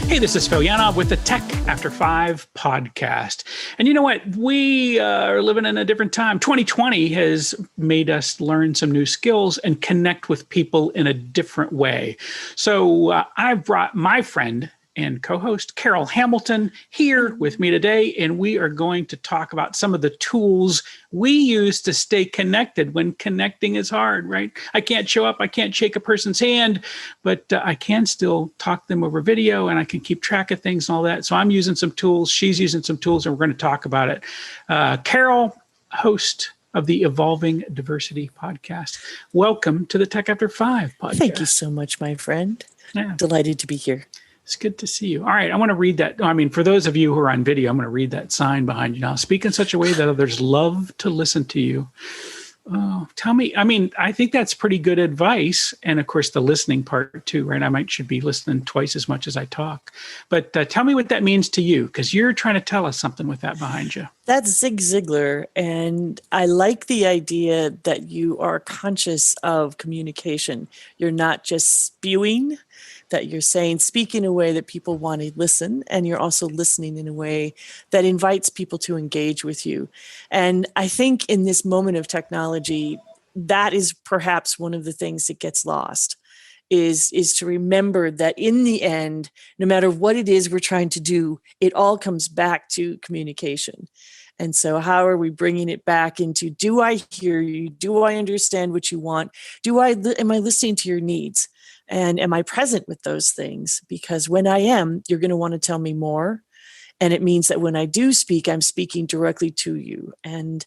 Hey, this is Phil Yanov with the Tech After 5 podcast. And you know what? We are living in a different time. 2020 has made us learn some new skills and connect with people in a different way. So I've brought my friend and co-host Carol Hamilton here with me today, and we are going to talk about some of the tools we use to stay connected when connecting is hard, right? I can't show up, I can't shake a person's hand, but I can still talk to them over video, and I can keep track of things and all that. So I'm using some tools, she's using some tools, and we're going to talk about it. Carol, host of the Evolving Diversity podcast. Welcome to the Tech After 5 podcast. Thank you so much, my friend. Yeah. Delighted to be here. It's good to see you. All right. I want to read that. I mean, for those of you who are on video, I'm going to read that sign behind you now. Speak in such a way that others love to listen to you. Oh, tell me. I mean, I think that's pretty good advice. And of course, the listening part too, right? Should be listening twice as much as I talk. But tell me what that means to you, because you're trying to tell us something with that behind you. That's Zig Ziglar. And I like the idea that you are conscious of communication. You're not just spewing, that you're speak in a way that people want to listen, and you're also listening in a way that invites people to engage with you. And I think in this moment of technology, that is perhaps one of the things that gets lost, is to remember that in the end, no matter what it is we're trying to do, it all comes back to communication. And so how are we bringing it back into, do I hear you? Do I understand what you want? Am I listening to your needs? And am I present with those things? Because when I am, you're going to want to tell me more. And it means that when I do speak, I'm speaking directly to you. And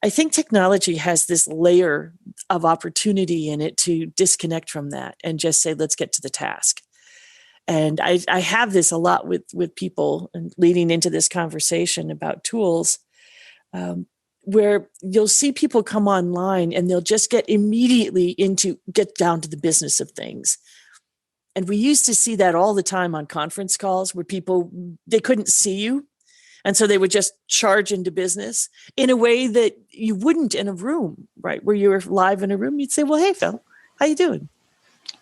I think technology has this layer of opportunity in it to disconnect from that and just say, let's get to the task. And I have this a lot with people, and leading into this conversation about tools, where you'll see people come online and they'll just get down to the business of things. And we used to see that all the time on conference calls where they couldn't see you. And so they would just charge into business in a way that you wouldn't in a room, right? Where you were live in a room, you'd say, well, hey, Phil, how you doing?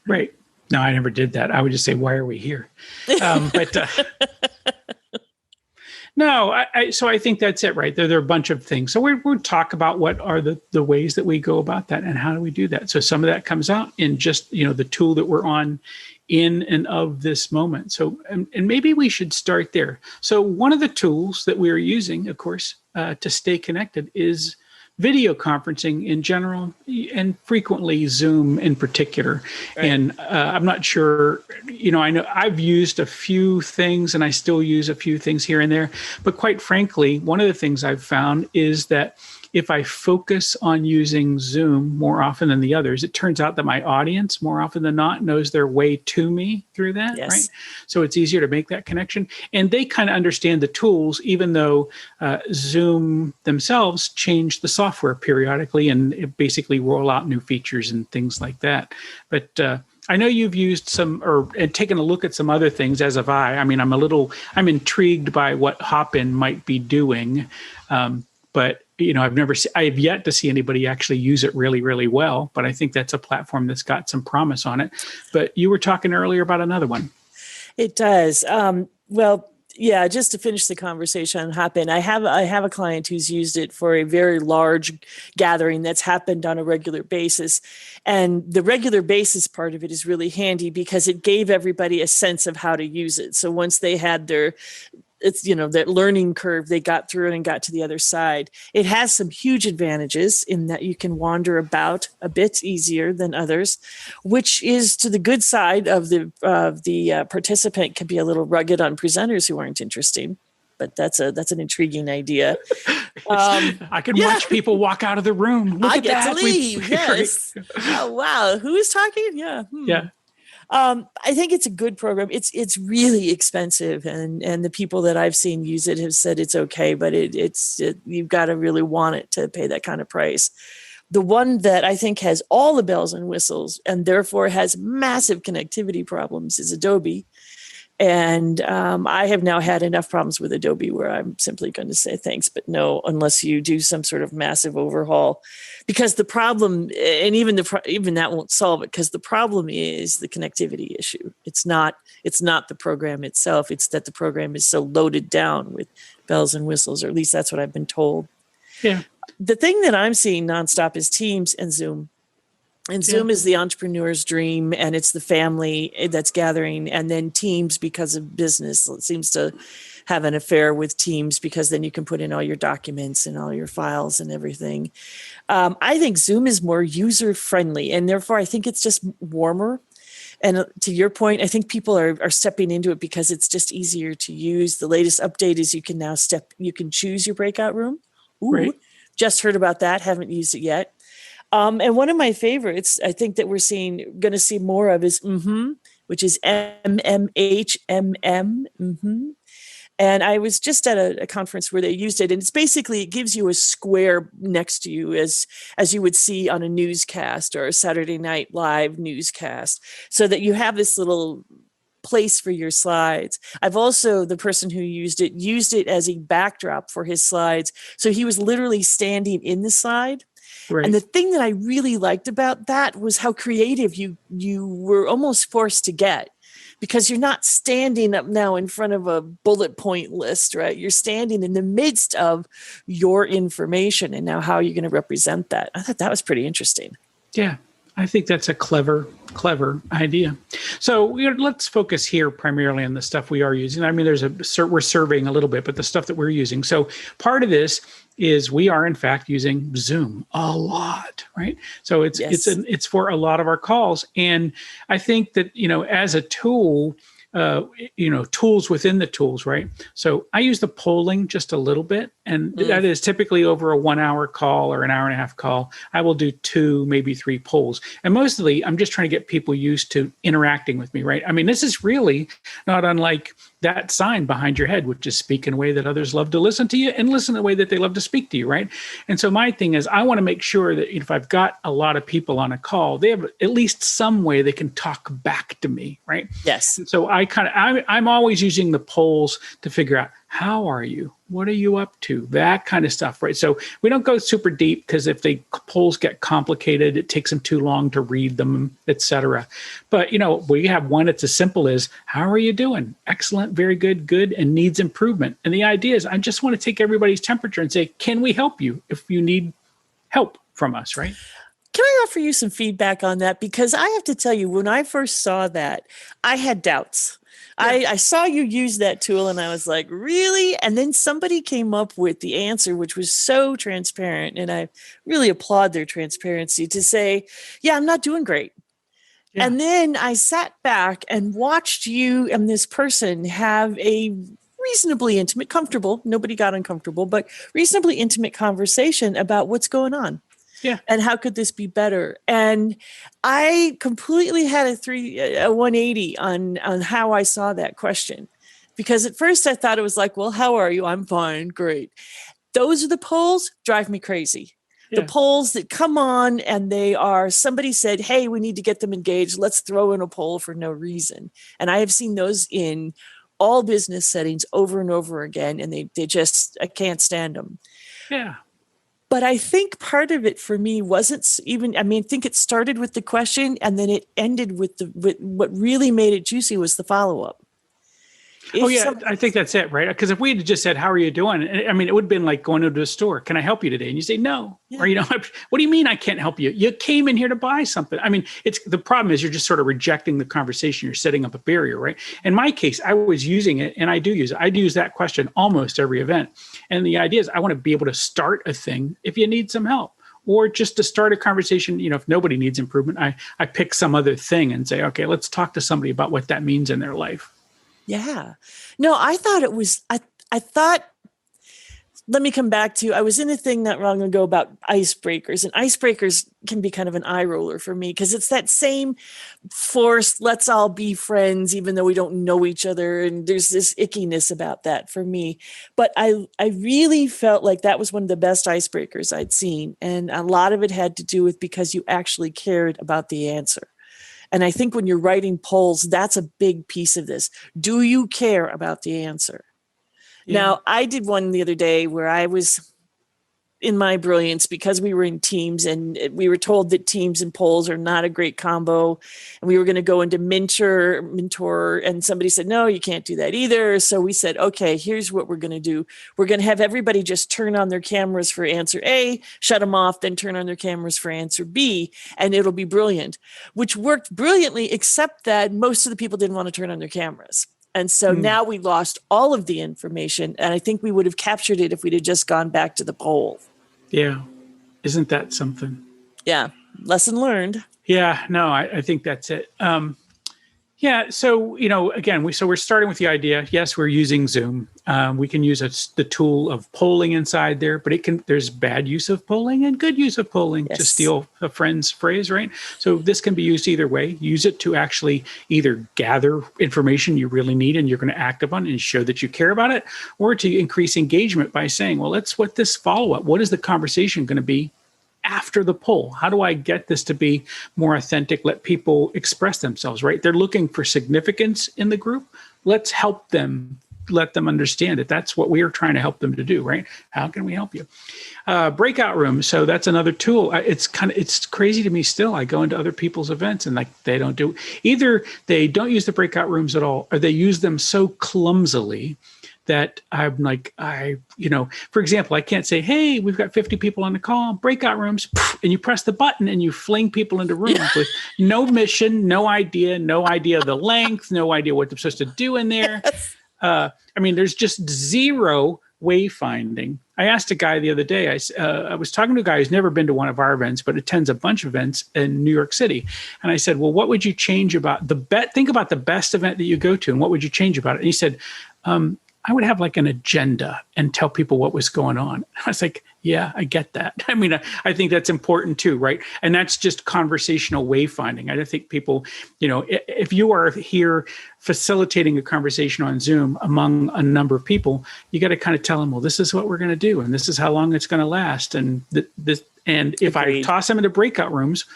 Right. No, I never did that. I would just say, why are we here? No, so I think that's it, right? There are a bunch of things. So we'll talk about what are the ways that we go about that and how do we do that. So some of that comes out in just, the tool that we're on in and of this moment. So, and maybe we should start there. So one of the tools that we are using, of course, to stay connected is video conferencing in general, and frequently Zoom in particular. Right. And I'm not sure, I know I've used a few things and I still use a few things here and there. But quite frankly, one of the things I've found is that if I focus on using Zoom more often than the others, it turns out that my audience more often than not knows their way to me through that, yes. Right? So it's easier to make that connection. And they kind of understand the tools, even though Zoom themselves change the software periodically and it basically roll out new features and things like that. But I know you've used and taken a look at some other things, as have I. I mean, I'm intrigued by what Hopin might be doing, but I have yet to see anybody actually use it really, really well, but I think that's a platform that's got some promise on it. But you were talking earlier about another one. It does. Well, yeah, just to finish the conversation on Hopin, I have a client who's used it for a very large gathering that's happened on a regular basis. And the regular basis part of it is really handy because it gave everybody a sense of how to use it. So once they had that learning curve, they got through it and got to the other side. It has some huge advantages in that you can wander about a bit easier than others, which is to the good side of the participant. Can be a little rugged on presenters who aren't interesting, but that's an intriguing idea. I can watch people walk out of the room. Look I at get that. to leave. Yes. Oh wow, who is talking? Yeah. Yeah. I think it's a good program. It's really expensive, and the people that I've seen use it have said it's okay, but you've got to really want it to pay that kind of price. The one that I think has all the bells and whistles and therefore has massive connectivity problems is Adobe. And I have now had enough problems with Adobe where I'm simply going to say thanks, but no, unless you do some sort of massive overhaul, because the problem, and even that won't solve it, because the problem is the connectivity issue. It's not the program itself. It's that the program is so loaded down with bells and whistles, or at least that's what I've been told. Yeah. The thing that I'm seeing nonstop is Teams and Zoom. And Zoom is the entrepreneur's dream, and it's the family that's gathering. And then Teams, because of business, it seems to have an affair with Teams, because then you can put in all your documents and all your files and everything. I think Zoom is more user-friendly, and therefore I think it's just warmer. And to your point, I think people are stepping into it because it's just easier to use. The latest update is you can choose your breakout room. Ooh, Right. Just heard about that. Haven't used it yet. And one of my favorites, I think that we're going to see more of is which is MMHMM. And I was just at a conference where they used it, and it's basically, it gives you a square next to you as you would see on a newscast or a Saturday Night Live newscast, so that you have this little place for your slides. I've also, the person who used it as a backdrop for his slides. So he was literally standing in the slide. Right. And the thing that I really liked about that was how creative you were almost forced to get, because you're not standing up now in front of a bullet point list, right? You're standing in the midst of your information, and now how are you going to represent that? I thought that was pretty interesting. Yeah, I think that's a clever idea. So let's focus here primarily on the stuff we are using. I mean, we're surveying a little bit, but the stuff that we're using. So part of this is we are in fact using Zoom a lot, right? So it's for a lot of our calls, and I think that as a tool. Tools within the tools, right? So I use the polling just a little bit, and that is typically over a 1 hour call or an hour and a half call. I will do 2, maybe 3 polls. And mostly I'm just trying to get people used to interacting with me, right? I mean, this is really not unlike that sign behind your head, which is speak in a way that others love to listen to you and listen in a way that they love to speak to you, right? And so my thing is I want to make sure that if I've got a lot of people on a call, they have at least some way they can talk back to me, right? Yes. And so I'm always using the polls to figure out, how are you? What are you up to? That kind of stuff, right? So we don't go super deep, because if the polls get complicated, it takes them too long to read them, et cetera. But, we have one that's as simple as, how are you doing? Excellent, very good, good, and needs improvement. And the idea is I just want to take everybody's temperature and say, can we help you if you need help from us, right? Can I offer you some feedback on that? Because I have to tell you, when I first saw that, I had doubts. I saw you use that tool, and I was like, really? And then somebody came up with the answer, which was so transparent. And I really applaud their transparency to say, yeah, I'm not doing great. Yeah. And then I sat back and watched you and this person have a reasonably intimate, comfortable, nobody got uncomfortable, but reasonably intimate conversation about what's going on. Yeah. And how could this be better? And I completely had a 180 on how I saw that question. Because at first I thought it was like, well, how are you? I'm fine. Great. Those are the polls drive me crazy. Yeah. The polls that come on and somebody said, hey, we need to get them engaged. Let's throw in a poll for no reason. And I have seen those in all business settings over and over again. And I can't stand them. Yeah. But I think part of it for me wasn't even, I think it started with the question, and then it ended with what really made it juicy was the follow-up. I think that's it, right? Because if we had just said, how are you doing? I mean, it would have been like going into a store. Can I help you today? And you say, no. Yeah. Or, what do you mean I can't help you? You came in here to buy something. I mean, the problem is you're just sort of rejecting the conversation. You're setting up a barrier, right? In my case, I was using it, and I do use it. I do use that question almost every event. And the idea is I want to be able to start a thing if you need some help. Or just to start a conversation, if nobody needs improvement, I pick some other thing and say, okay, let's talk to somebody about what that means in their life. Yeah. No, I thought it was, I thought, let me come back to, I was in a thing not long ago about icebreakers, and icebreakers can be kind of an eye roller for me, because it's that same forced, let's all be friends, even though we don't know each other. And there's this ickiness about that for me. But I really felt like that was one of the best icebreakers I'd seen. And a lot of it had to do with because you actually cared about the answer. And I think when you're writing polls, that's a big piece of this. Do you care about the answer? Yeah. Now, I did one the other day where I was in my brilliance, because we were in teams and we were told that teams and polls are not a great combo. And we were going to go into mentor, and somebody said, no, you can't do that either. So we said, okay, here's what we're going to do. We're going to have everybody just turn on their cameras for answer A, shut them off, then turn on their cameras for answer B, and it'll be brilliant, which worked brilliantly, except that most of the people didn't want to turn on their cameras. And so now we lost all of the information. And I think we would have captured it if we'd have just gone back to the poll. Yeah. Isn't that something? Yeah. Lesson learned. Yeah. No, I think that's it. Yeah. So, again, we're starting with the idea. Yes, we're using Zoom. We can use the tool of polling inside there, but there's bad use of polling and good use of polling, Yes. to steal a friend's phrase, right? So this can be used either way. Use it to actually either gather information you really need and you're going to act upon and show that you care about it, or to increase engagement by saying, well, what this follow-up, what is the conversation going to be after the poll? How do I get this to be more authentic? Let people express themselves, right? They're looking for significance in the group. Let's help them, let them understand it. That's what we are trying to help them to do, right? How can we help you? Breakout rooms. So that's another tool. It's crazy to me still. I go into other people's events and they don't do, either they don't use the breakout rooms at all, or they use them so clumsily that I'm like, for example, I can't say, hey, we've got 50 people on the call, breakout rooms, and you press the button and you fling people into rooms with no mission, no idea of the length, no idea what they're supposed to do in there. There's just zero wayfinding. I asked a guy the other day, I was talking to a guy who's never been to one of our events, but attends a bunch of events in New York City. And I said, well, what would you change about think about the best event that you go to and what would you change about it? And he said, I would have like an agenda and tell people what was going on. I was like, yeah, I get that. I think that's important too, right? And that's just conversational wayfinding. I think people, if you are here facilitating a conversation on Zoom among a number of people, you got to kind of tell them, well, this is what we're going to do, and this is how long it's going to last. And if I toss them into breakout rooms,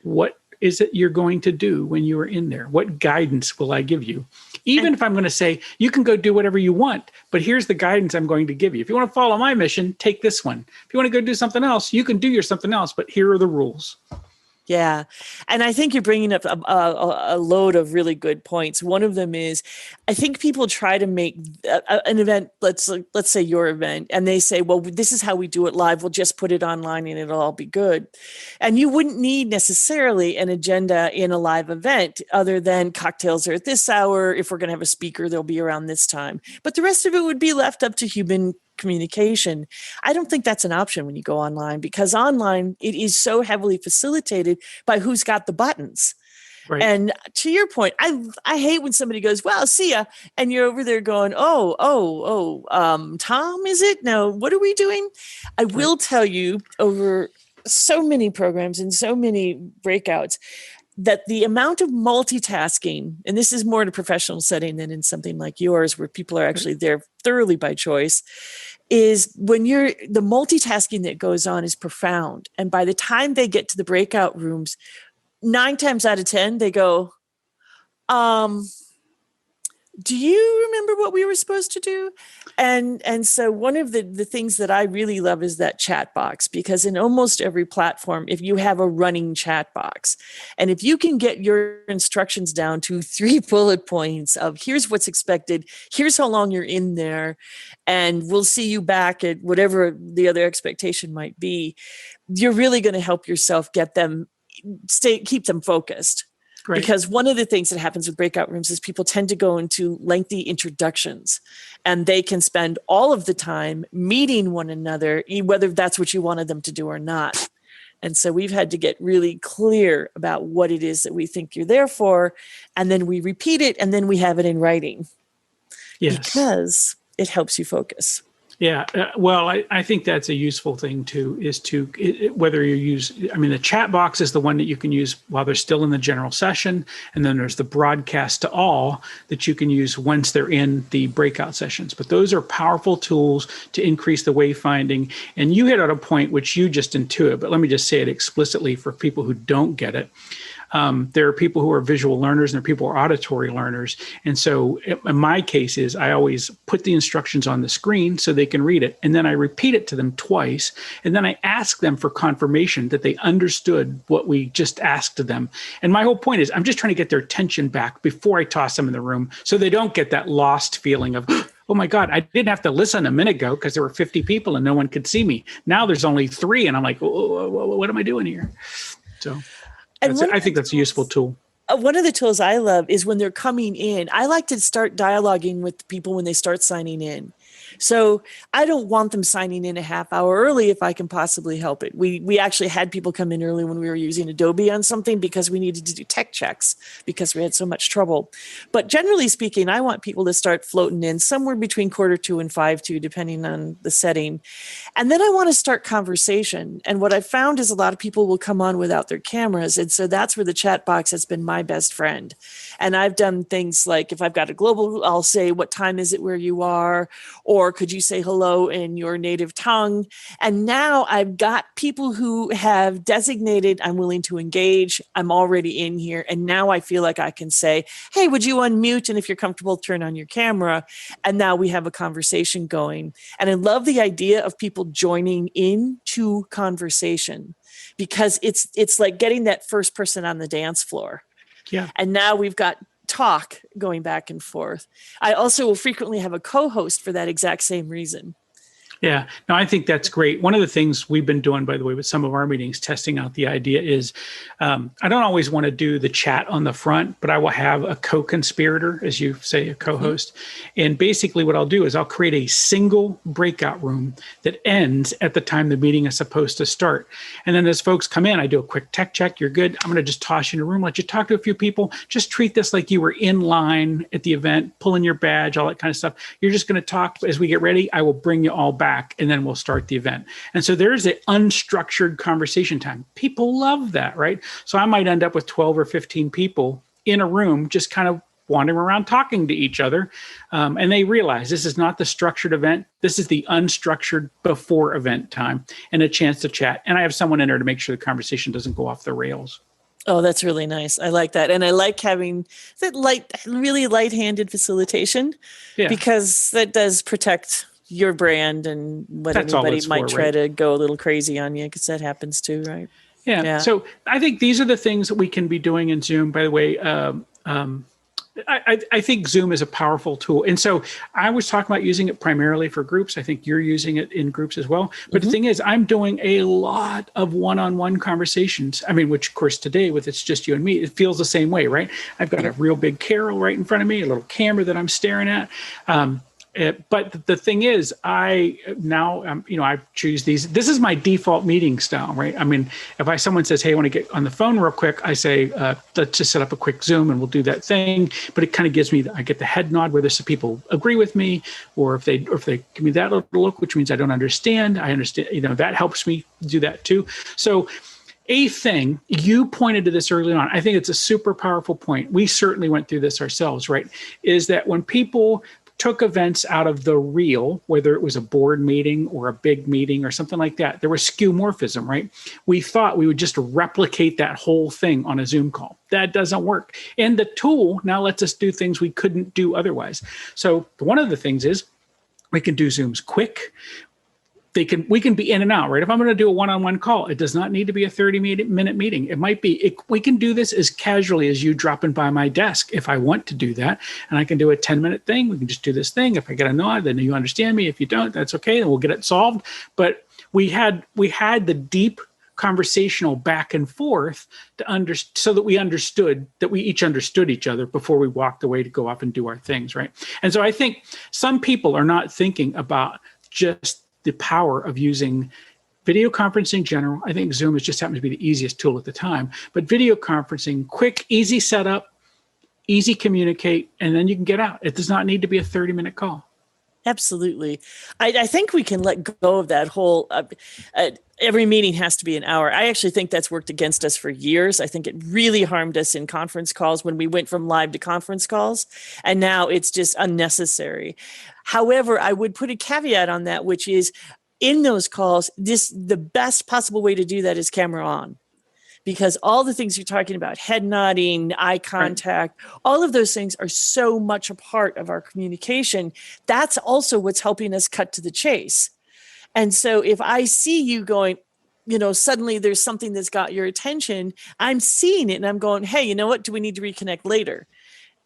what is it you're going to do when you are in there? What guidance will I give you? Even if I'm going to say, you can go do whatever you want, but here's the guidance I'm going to give you. If you want to follow my mission, take this one. If you want to go do something else, you can do your something else, but here are the rules. Yeah. And I think you're bringing up a load of really good points. One of them is, I think people try to make an event, let's say your event, and they say, well, this is how we do it live. We'll just put it online and it'll all be good. And you wouldn't need necessarily an agenda in a live event other than cocktails are at this hour. If we're going to have a speaker, they'll be around this time. But the rest of it would be left up to human communication. I don't think that's an option when you go online, because online it is so heavily facilitated by who's got the buttons. Right. And to your point, I hate when somebody goes, well, see ya, and you're over there going, Tom, is it? No, what are we doing? I will tell you, over so many programs and so many breakouts, that the amount of multitasking, and this is more in a professional setting than in something like yours, where people are actually there thoroughly by choice, is when the multitasking that goes on is profound. And by the time they get to the breakout rooms, 9 times out of 10, they go, do you remember what we were supposed to do? And so one of the things that I really love is that chat box, because in almost every platform, if you have a running chat box, and if you can get your instructions down to 3 bullet points of here's what's expected, here's how long you're in there, and we'll see you back at whatever the other expectation might be, you're really going to help yourself keep them focused. Right. Because one of the things that happens with breakout rooms is people tend to go into lengthy introductions, and they can spend all of the time meeting one another, whether that's what you wanted them to do or not. And so we've had to get really clear about what it is that we think you're there for, and then we repeat it, and then we have it in writing. Yes. Because it helps you focus. Yeah. Well, I think that's a useful thing too, is whether you use, the chat box is the one that you can use while they're still in the general session. And then there's the broadcast to all that you can use once they're in the breakout sessions. But those are powerful tools to increase the wayfinding. And you hit at a point which you just intuit, but let me just say it explicitly for people who don't get it. There are people who are visual learners and there are people who are auditory learners. And so in my case is I always put the instructions on the screen so they can read it. And then I repeat it to them twice. And then I ask them for confirmation that they understood what we just asked of them. And my whole point is I'm just trying to get their attention back before I toss them in the room so they don't get that lost feeling of, oh my God, I didn't have to listen a minute ago because there were 50 people and no one could see me. Now there's only 3 and I'm like, what am I doing here? So I think that's a useful tool. One of the tools I love is when they're coming in. I like to start dialoguing with people when they start signing in. So I don't want them signing in a half hour early if I can possibly help it. We actually had people come in early when we were using Adobe on something because we needed to do tech checks because we had so much trouble. But generally speaking, I want people to start floating in somewhere between 4:45 and 5:45, depending on the setting. And then I want to start conversation. And what I've found is a lot of people will come on without their cameras. And so that's where the chat box has been my best friend. And I've done things like if I've got a global, I'll say, what time is it where you are? Or could you say hello in your native tongue? And now I've got people who have designated, I'm willing to engage. I'm already in here. And now I feel like I can say, hey, would you unmute? And if you're comfortable, turn on your camera. And now we have a conversation going. And I love the idea of people joining into conversation because it's like getting that first person on the dance floor. Yeah. And now we've got talk going back and forth. I also will frequently have a co-host for that exact same reason. Yeah, no, I think that's great. One of the things we've been doing, by the way, with some of our meetings, testing out the idea is I don't always want to do the chat on the front, but I will have a co-conspirator, as you say, a co-host. Mm-hmm. And basically what I'll do is I'll create a single breakout room that ends at the time the meeting is supposed to start. And then as folks come in, I do a quick tech check. You're good. I'm going to just toss you in a room, let you talk to a few people. Just treat this like you were in line at the event, pulling your badge, all that kind of stuff. You're just going to talk. As we get ready, I will bring you all back. And then we'll start the event. And so there's an unstructured conversation time. People love that, right? So I might end up with 12 or 15 people in a room just kind of wandering around talking to each other. And they realize this is not the structured event. This is the unstructured before event time and a chance to chat. And I have someone in there to make sure the conversation doesn't go off the rails. Oh, that's really nice. I like that. And I like having that really light-handed facilitation because that does protect your brand and what anybody might try to go a little crazy on you because that happens too, right? Yeah. So I think these are the things that we can be doing in Zoom. By the way, I think Zoom is a powerful tool. And so I was talking about using it primarily for groups. I think you're using it in groups as well. But the thing is, I'm doing a lot of one-on-one conversations. I mean, which of course today with It's Just You and Me, it feels the same way, right? I've got a real big Carol right in front of me, a little camera that I'm staring at. But the thing is, I choose these. This is my default meeting style, right? I mean, if someone says, "Hey, I want to get on the phone real quick," I say, "Let's just set up a quick Zoom and we'll do that thing." But it kind of gives me, I get the head nod whether some people agree with me, or if they give me that little look, which means I don't understand. I understand. That helps me do that too. So. A thing, you pointed to this early on, I think it's a super powerful point. We certainly went through this ourselves, right? Is that when people took events out of the real, whether it was a board meeting or a big meeting or something like that, there was skeuomorphism, right? We thought we would just replicate that whole thing on a Zoom call. That doesn't work. And the tool now lets us do things we couldn't do otherwise. So one of the things is we can do Zooms quick. We can be in and out, right? If I'm going to do a one-on-one call, it does not need to be a 30-minute meeting. It might be, we can do this as casually as you dropping by my desk if I want to do that. And I can do a 10-minute thing. We can just do this thing. If I get a nod, then you understand me. If you don't, that's okay. Then we'll get it solved. But we had the deep conversational back and forth so that we understood that we each understood each other before we walked away to go off and do our things, right? And so I think some people are not thinking about just the power of using video conferencing in general. I think Zoom just happens to be the easiest tool at the time, but video conferencing, quick, easy setup, easy communicate, and then you can get out. It does not need to be a 30-minute call. Absolutely. I think we can let go of that whole, every meeting has to be an hour. I actually think that's worked against us for years. I think it really harmed us in conference calls when we went from live to conference calls, and now it's just unnecessary. However, I would put a caveat on that, which is in those calls, the best possible way to do that is camera on. because all the things you're talking about, head nodding, eye contact, all of those things are so much a part of our communication. That's also what's helping us cut to the chase. And so if I see you going, suddenly there's something that's got your attention, I'm seeing it and I'm going, hey, you know what? Do we need to reconnect later?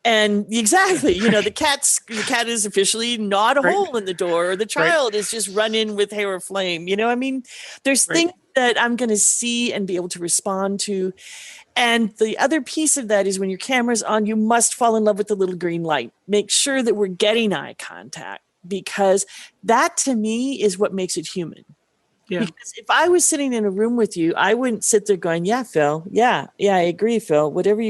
And exactly, the cat is officially gnawed a hole in the door, or the child is just run in with hair aflame. There's things that I'm going to see and be able to respond to. And the other piece of that is when your camera's on, you must fall in love with the little green light. Make sure that we're getting eye contact, because that to me is what makes it human. Yeah. Because if I was sitting in a room with you, I wouldn't sit there going, yeah, Phil. Yeah, I agree, Phil. Whatever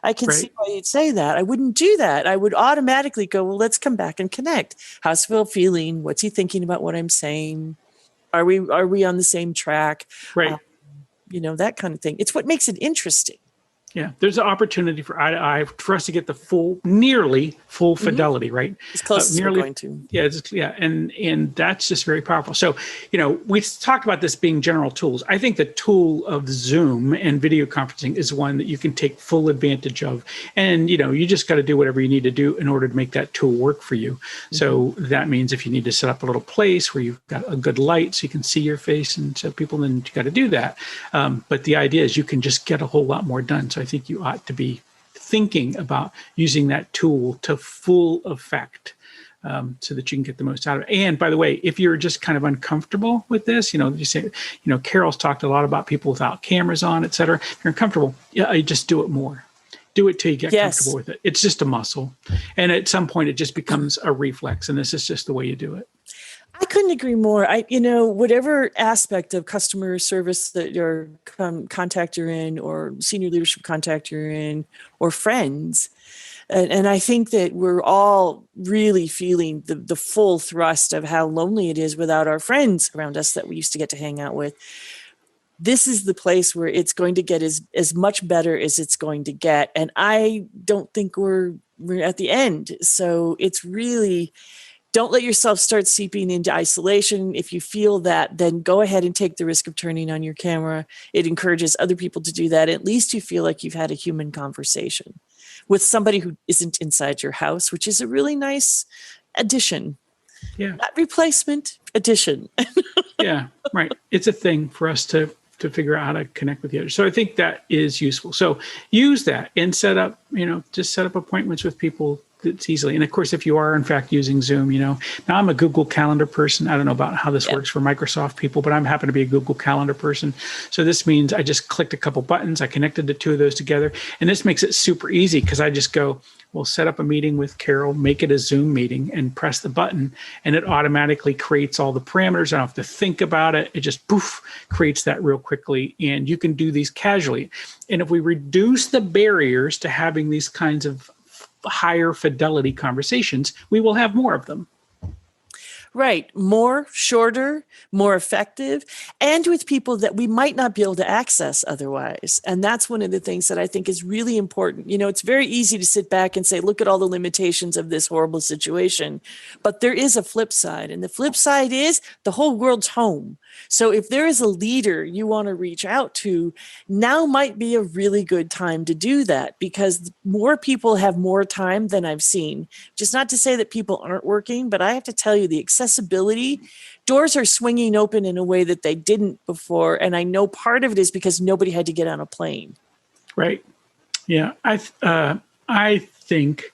I can see why you'd say that. I wouldn't do that. I would automatically go, well, let's come back and connect. How's Phil feeling? What's he thinking about what I'm saying? Are we on the same track? Right. That kind of thing. It's what makes it interesting. Yeah, there's an opportunity for eye to eye for us to get the nearly full fidelity, right? As close as we're going to. Yeah, and that's just very powerful. So, we talked about this being general tools. I think the tool of Zoom and video conferencing is one that you can take full advantage of, and you just got to do whatever you need to do in order to make that tool work for you. So that means if you need to set up a little place where you've got a good light so you can see your face and so people, then you got to do that. But the idea is you can just get a whole lot more done. So I think you ought to be thinking about using that tool to full effect, so that you can get the most out of it. And by the way, if you're just kind of uncomfortable with this, you say, Carol's talked a lot about people without cameras on, et cetera. If you're uncomfortable, you just do it more. Do it till you get comfortable with it. It's just a muscle. And at some point, it just becomes a reflex. And this is just the way you do it. I couldn't agree more. Whatever aspect of customer service that your contact you're in, or senior leadership contact you're in, or friends, and I think that we're all really feeling the full thrust of how lonely it is without our friends around us that we used to get to hang out with. This is the place where it's going to get as much better as it's going to get, and I don't think we're at the end. So it's really. Don't let yourself start seeping into isolation. If you feel that, then go ahead and take the risk of turning on your camera. It encourages other people to do that. At least you feel like you've had a human conversation with somebody who isn't inside your house, which is a really nice addition. Yeah. Not replacement, addition. Yeah, right. It's a thing for us to figure out how to connect with the other. So I think that is useful. So use that and set up appointments with people. It's easily. And of course, if you are in fact using Zoom, now I'm a Google Calendar person. I don't know about how this works for Microsoft people, but I'm happen to be a Google Calendar person. So this means I just clicked a couple buttons. I connected the two of those together. And this makes it super easy because I just go, well, set up a meeting with Carol, make it a Zoom meeting, and press the button. And it automatically creates all the parameters. I don't have to think about it. It just creates that real quickly. And you can do these casually. And if we reduce the barriers to having these kinds of higher fidelity conversations, we will have more of them. Right. More, shorter, more effective, and with people that we might not be able to access otherwise. And that's one of the things that I think is really important. It's very easy to sit back and say, look at all the limitations of this horrible situation. But there is a flip side. And the flip side is the whole world's home. So if there is a leader you want to reach out to, now might be a really good time to do that, because more people have more time than I've seen. Just not to say that people aren't working, but I have to tell you, the accessibility, doors are swinging open in a way that they didn't before. And I know part of it is because nobody had to get on a plane. Right. Yeah. I think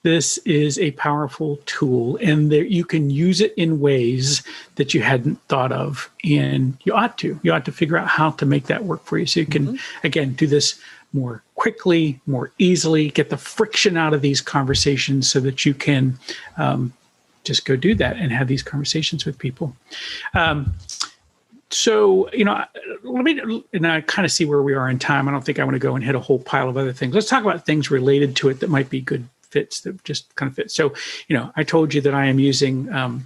this is a powerful tool, and that you can use it in ways that you hadn't thought of, and you ought to figure out how to make that work for you. So you can, again, do this more quickly, more easily, get the friction out of these conversations so that you can just go do that and have these conversations with people. So, let me, and I kind of see where we are in time. I don't think I want to go and hit a whole pile of other things. Let's talk about things related to it that might be good fits, that just kind of fit. So, I told you that I am using, I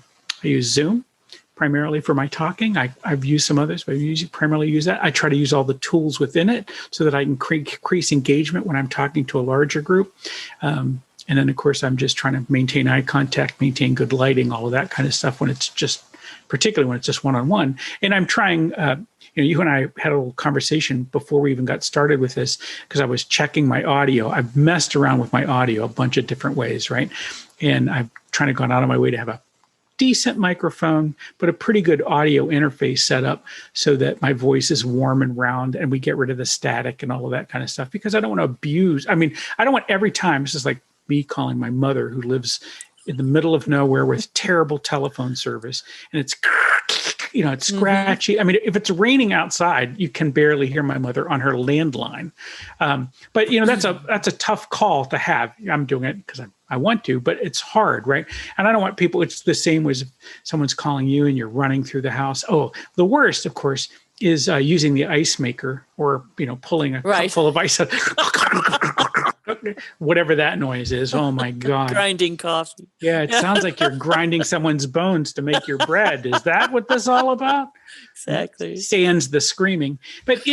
use Zoom primarily for my talking. I've used some others, but I primarily use that. I try to use all the tools within it so that I can increase engagement when I'm talking to a larger group. And then, of course, I'm just trying to maintain eye contact, maintain good lighting, all of that kind of stuff when it's just particularly when it's just one-on-one. And I'm trying, you and I had a little conversation before we even got started with this, because I was checking my audio. I've messed around with my audio a bunch of different ways, right? And I've trying to gone out of my way to have a decent microphone, but a pretty good audio interface set up so that my voice is warm and round and we get rid of the static and all of that kind of stuff, because I don't want to abuse. I mean, I don't want every time, this is like me calling my mother who lives in the middle of nowhere with terrible telephone service, and it's, it's scratchy. I mean, if it's raining outside, you can barely hear my mother on her landline. But that's a tough call to have. I'm doing it because I want to, but it's hard, right? And I don't want people, it's the same as if someone's calling you and you're running through the house. Oh, the worst, of course, is using the ice maker, or, pulling a cup full of ice, whatever that noise is. Oh my God. Grinding coffee. Yeah, it sounds like you're grinding someone's bones to make your bread. Is that what this is all about? Exactly. Sans the screaming. But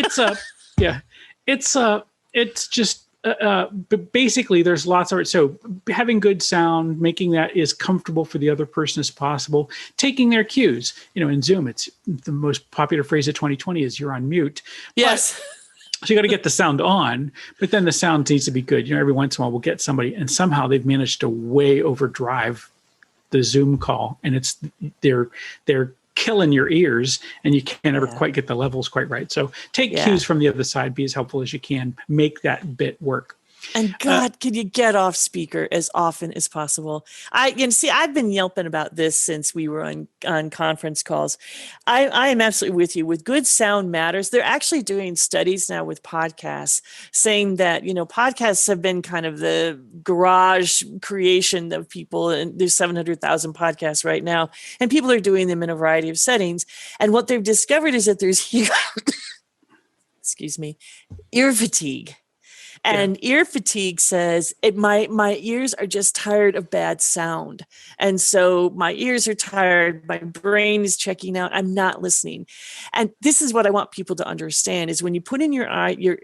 but basically there's lots of it. So having good sound, making that as comfortable for the other person as possible, taking their cues. In Zoom, it's the most popular phrase of 2020 is you're on mute. Yes. So you got to get the sound on, but then the sound needs to be good. Every once in a while we'll get somebody and somehow they've managed to way overdrive the Zoom call, and they're killing your ears and you can't ever quite get the levels quite right. So take cues from the other side, be as helpful as you can, make that bit work. And God, can you get off speaker as often as possible? I've been yelping about this since we were on conference calls. I am absolutely with you. With good sound matters. They're actually doing studies now with podcasts saying that, podcasts have been kind of the garage creation of people. And there's 700,000 podcasts right now, and people are doing them in a variety of settings. And what they've discovered is that there's ear fatigue. And ear fatigue says my ears are just tired of bad sound. And so my ears are tired. My brain is checking out. I'm not listening. And this is what I want people to understand is when you put in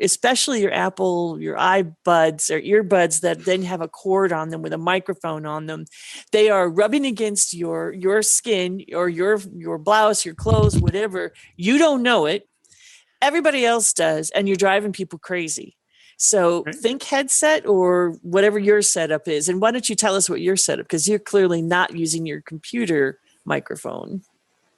especially your Apple, your iBuds or earbuds that then have a cord on them with a microphone on them, they are rubbing against your skin or your blouse, your clothes, whatever. You don't know it. Everybody else does. And you're driving people crazy. So think headset or whatever your setup is. And why don't you tell us what your setup, because you're clearly not using your computer microphone.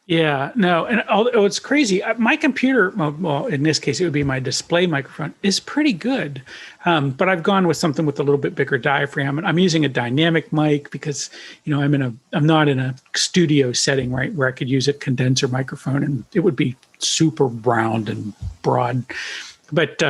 Yeah, no. And it's crazy. My computer, well, in this case, it would be my display microphone, is pretty good. But I've gone with something with a little bit bigger diaphragm. And I'm using a dynamic mic because, I'm not in a studio setting, right, where I could use a condenser microphone and it would be super round and broad. But,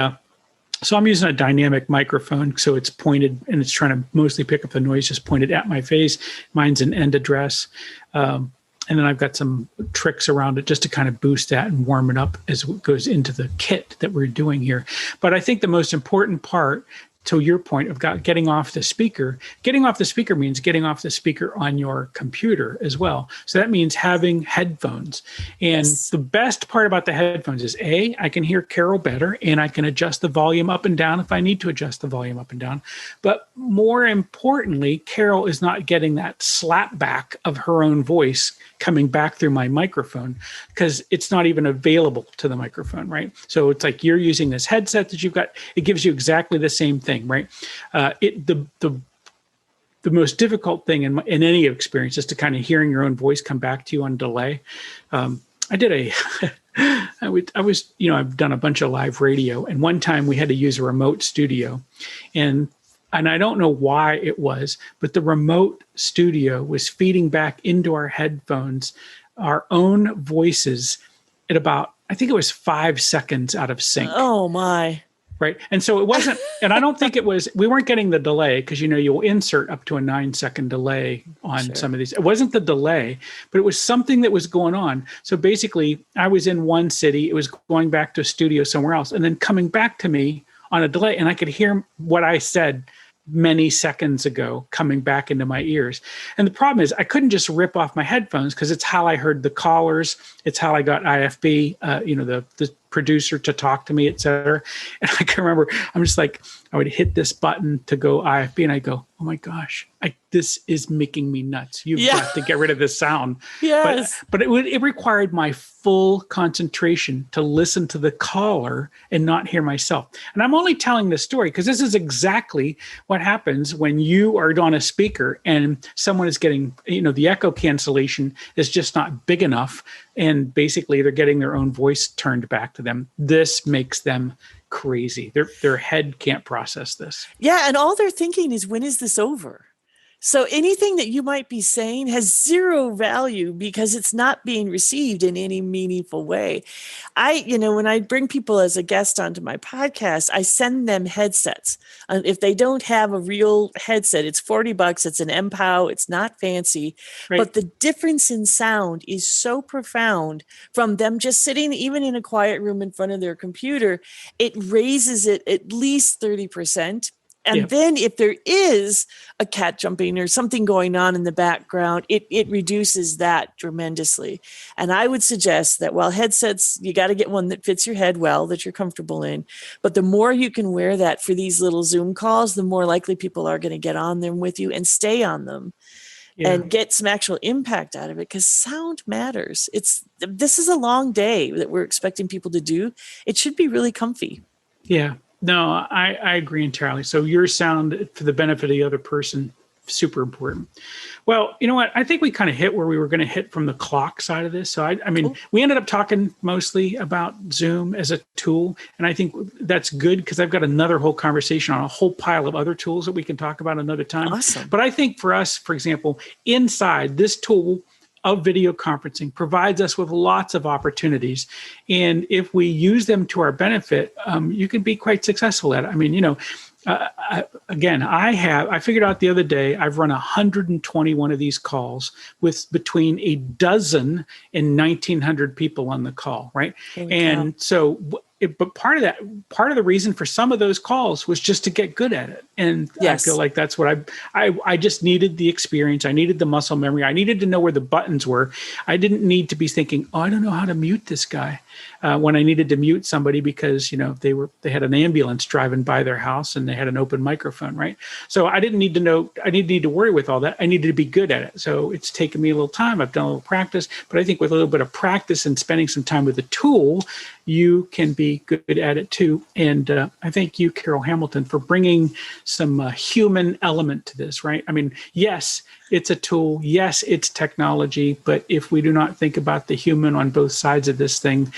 so I'm using a dynamic microphone, so it's pointed and it's trying to mostly pick up the noise just pointed at my face. Mine's an end address. And then I've got some tricks around it just to kind of boost that and warm it up as it goes into the kit that we're doing here. But I think the most important part, to your point of getting off the speaker means getting off the speaker on your computer as well. So that means having headphones. And the best part about the headphones is I can hear Carol better and I can adjust the volume up and down if I need to adjust the volume up and down. But more importantly, Carol is not getting that slap back of her own voice coming back through my microphone because it's not even available to the microphone, right? So it's like you're using this headset that you've got, it gives you exactly the same thing, right? The most difficult thing in any experience is to kind of hearing your own voice come back to you on delay. I've done a bunch of live radio, and one time we had to use a remote studio, and I don't know why it was, but the remote studio was feeding back into our headphones our own voices at about, I think it was 5 seconds out of sync. Oh my. Right. And so it wasn't, and I don't think we weren't getting the delay because, you'll insert up to a 9-second delay on some of these. It wasn't the delay, but it was something that was going on. So basically I was in one city, it was going back to a studio somewhere else and then coming back to me on a delay, and I could hear what I said many seconds ago coming back into my ears. And the problem is I couldn't just rip off my headphones because it's how I heard the callers. It's how I got IFB, the producer to talk to me, et cetera. And I can remember, I'm just like, I would hit this button to go IFB and I go, oh my gosh, this is making me nuts. You've got to get rid of this sound. Yes. But it required my full concentration to listen to the caller and not hear myself. And I'm only telling this story because this is exactly what happens when you are on a speaker and someone is getting, the echo cancellation is just not big enough. And basically they're getting their own voice turned back to them. This makes them crazy. Their head can't process this. Yeah. And all they're thinking is, when is this over? So anything that you might be saying has zero value because it's not being received in any meaningful way. When I bring people as a guest onto my podcast, I send them headsets. If they don't have a real headset, it's $40. It's an MPOW. It's not fancy, Right. But the difference in sound is so profound from them just sitting even in a quiet room in front of their computer. It raises it at least 30%. And then if there is a cat jumping or something going on in the background, it reduces that tremendously. And I would suggest that while headsets, you got to get one that fits your head well, that you're comfortable in. But the more you can wear that for these little Zoom calls, the more likely people are going to get on them with you and stay on them and get some actual impact out of it, because sound matters. This is a long day that we're expecting people to do. It should be really comfy. Yeah. No, I agree entirely. So your sound for the benefit of the other person, super important. Well, you know what? I think we kind of hit where we were going to hit from the clock side of this. So I mean, cool. We ended up talking mostly about Zoom as a tool. And I think that's good because I've got another whole conversation on a whole pile of other tools that we can talk about another time. Awesome. But I think for us, for example, inside this tool of video conferencing provides us with lots of opportunities. And if we use them to our benefit, you can be quite successful at it. I mean, again, I figured out the other day, I've run 121 of these calls with between a dozen and 1,900 people on the call, right? And so, but part of the reason for some of those calls was just to get good at it. And I feel like that's what I just needed the experience. I needed the muscle memory. I needed to know where the buttons were. I didn't need to be thinking, oh, I don't know how to mute this guy. When I needed to mute somebody because, they had an ambulance driving by their house and they had an open microphone, right? So I didn't need to know, I didn't need to worry with all that. I needed to be good at it. So it's taken me a little time. I've done a little practice, but I think with a little bit of practice and spending some time with the tool, you can be good at it too. And I thank you, Carol Hamilton, for bringing some human element to this, right? I mean, yes, it's a tool. Yes, it's technology. But if we do not think about the human on both sides of this thing,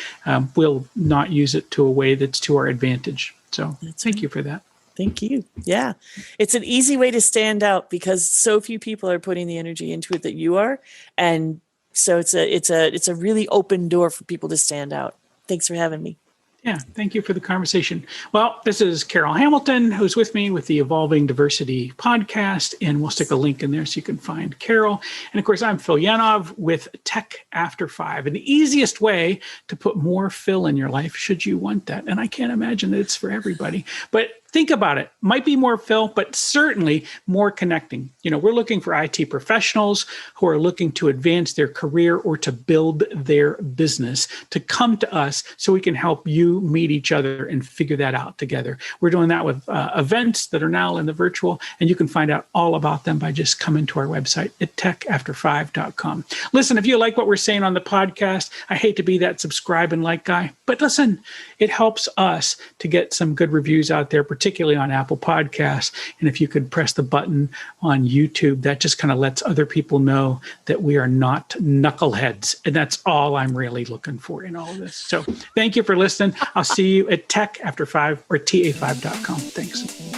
we'll not use it to a way that's to our advantage. So thank you for that. Thank you. Yeah. It's an easy way to stand out because so few people are putting the energy into it that you are. And so it's a really open door for people to stand out. Thanks for having me. Yeah, thank you for the conversation. Well, this is Carol Hamilton, who's with me with the Evolving Diversity podcast, and we'll stick a link in there so you can find Carol. And of course, I'm Phil Yanov with Tech After 5, and the easiest way to put more Phil in your life, should you want that. And I can't imagine that it's for everybody, but think about it. Might be more Phil, but certainly more connecting. We're looking for IT professionals who are looking to advance their career or to build their business to come to us so we can help you meet each other and figure that out together. We're doing that with events that are now in the virtual, and you can find out all about them by just coming to our website at techafter5.com. Listen, if you like what we're saying on the podcast, I hate to be that subscribe and like guy, but listen, it helps us to get some good reviews out there, particularly on Apple Podcasts. And if you could press the button on YouTube, that just kind of lets other people know that we are not knuckleheads. And that's all I'm really looking for in all of this. So thank you for listening. I'll see you at Tech After 5 or TA5.com. Thanks.